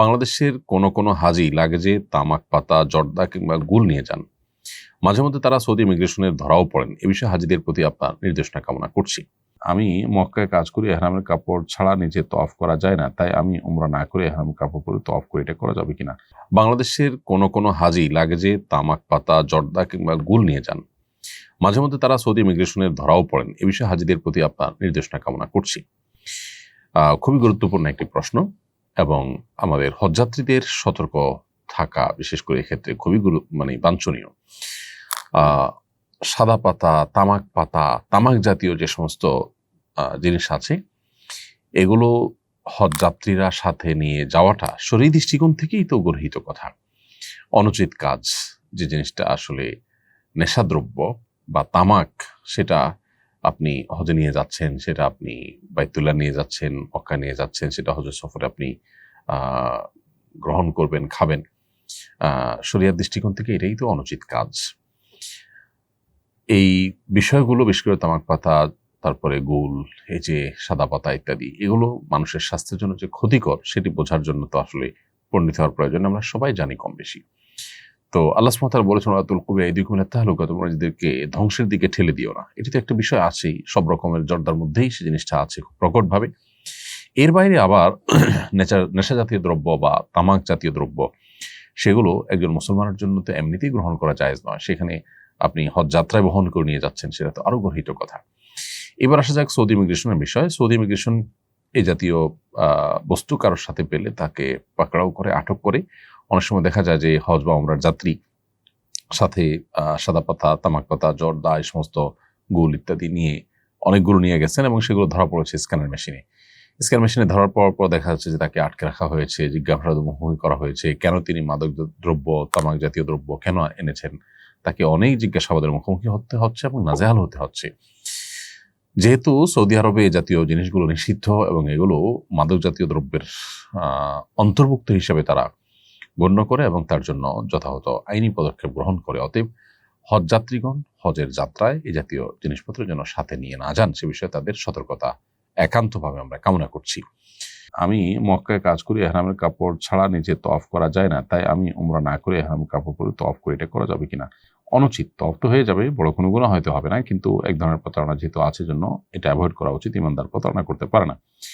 বাংলাদেশের কোনো হাজি লাগেজে তামাক পাতা, জর্দা কিংবা গুল নিয়ে যান। মাঝে মধ্যে তারা সৌদি ইমিগ্রেশনের ধরাও পড়েন। এ বিষয়ে হাজিদের প্রতি আপনার নির্দেশনা কামনা করছি। আমি মক্কায় কাজ করি, এহরামের কাপড় ছাড়া নিজে তওয়াফ করা যায় না, তাই আমি উমরা না করে এহরামের কাপড় পরে তওয়াফ করি, এটা করা যাবে কিনা? বাংলাদেশের কোনো হাজি লাগেজে তামাক পাতা, জর্দা কিংবা গুল নিয়ে যান। মাঝে মধ্যে তারা সৌদি ইমিগ্রেশনের ধরাও পড়েন। এ বিষয়ে হাজিদের প্রতি আপনার নির্দেশনা কামনা করছি। খুবই গুরুত্বপূর্ণ একটি প্রশ্ন এবং আমাদের হজযাত্রীদের সতর্ক থাকা বিশেষ করে এক্ষেত্রে খুবই বাঞ্ছনীয়। সাদা পাতা, তামাক জাতীয় যে সমস্ত জিনিস আছে, এগুলো হজযাত্রীরা সাথে নিয়ে যাওয়াটা শরীর দৃষ্টিকোণ থেকেই তো গর্হিত কথা। অনুচিত কাজ। যে জিনিসটা আসলে নেশাদ্রব্য বা তামাক, সেটা আপনি হজে নিয়ে যাচ্ছেন, সেটা আপনি বাইতুল্লাহ নিয়ে যাচ্ছেন, মক্কা নিয়ে যাচ্ছেন, সেটা হজের সফরে আপনি গ্রহণ করবেন, খাবেন। শরিয়ার দৃষ্টিকোণ থেকে এটাই তো অনুচিত কাজ। এই বিষয়গুলো বিশেষ করে তামাক পাতা, তারপরে গুল, এই যে সাদা পাতা ইত্যাদি, এগুলো মানুষের স্বাস্থ্যের জন্য যে ক্ষতিকর সেটি বোঝার জন্য তো আসলে পণ্ডিত হওয়ার প্রয়োজন, আমরা সবাই জানি কম বেশি। তো আল্লাহ সুবহানাহু ওয়া তাআলা বলেছেন, ওয়া তুলকু বিআইদিকুম ইলা তাহলুকা, তোমরা নিজেদেরকে ধ্বংসের দিকে ঠেলে দিও না। এটি তো একটা বিষয় আছেই, সব রকমের জর্দার মধ্যেই সে জিনিসটা আছে খুব প্রকটভাবে। এর বাইরে আবার নেশা জাতীয় দ্রব্য বা তামাক জাতীয় দ্রব্য, সেগুলো একজন মুসলমানের জন্য তো এমনিতেই গ্রহণ করা জায়েজ নয়। সেখানে আপনি হজ যাত্রায় বহন করে নিয়ে যাচ্ছেন, সেটা তো আরো গর্হিত কথা। এবার আসা যাক সৌদি ইমিগ্রেশনের বিষয়। সৌদি ইমিগ্রেশন এই জাতীয় বস্তু কারোর সাথে পেলে তাকে পাকড়াও করে, আটক করে। অনেক সময় দেখা যায় যে হজ বা উমরার যাত্রী সাথে সাদা পাতা, তামাক পাতা, জর্দা, এই সমস্ত গুল ইত্যাদি নিয়ে অনেকগুলো নিয়ে গেছেন এবং সেগুলো ধরা পড়েছে স্ক্যানার মেশিনে। স্ক্যান মেশিনে ধরার পর দেখা যাচ্ছে যে তাকে আটকে রাখা হয়েছে, জিজ্ঞাসাবাদ মুখোমুখি করা হয়েছে, কেন তিনি মাদক দ্রব্য, তামাক জাতীয় দ্রব্য কেন এনেছেন। তাকে অনেক জিজ্ঞাসাবাদের মুখোমুখি হতে হচ্ছে এবং নাজেহাল হতে হচ্ছে। যেহেতু সৌদি আরবে এই জাতীয় জিনিসগুলো নিষিদ্ধ এবং এগুলো মাদক জাতীয় দ্রব্যের অন্তর্ভুক্ত হিসেবে তারা গণ্য করে এবং তার জন্য যথাযথ আইনি পদক্ষেপ গ্রহণ করে। অতএব হজ যাত্রীগণ হজের যাত্রায় এই জাতীয় জিনিসপত্র যেন সাথে নিয়ে না যান, সে বিষয়ে তাদের সতর্কতা একান্তভাবে আমরা কামনা করছি। আমি মক্কায় কাজ করি, এহরামের কাপড় ছাড়া নিজে তওয়াফ করা যায় না, তাই আমি উমরা না করে এহরামের কাপড় পরে তওয়াফ করি, এটা করা যাবে কিনা? অনুচিত। তওয়াফ তো হয়ে যাবে, বড় কোনো গুনাহ হয়তো হবে না, কিন্তু এক ধরনের প্রতারণা যেহেতু আছে, জন্য এটা অ্যাভয়েড করা উচিত। ঈমানদার প্রতারণা করতে পারে না।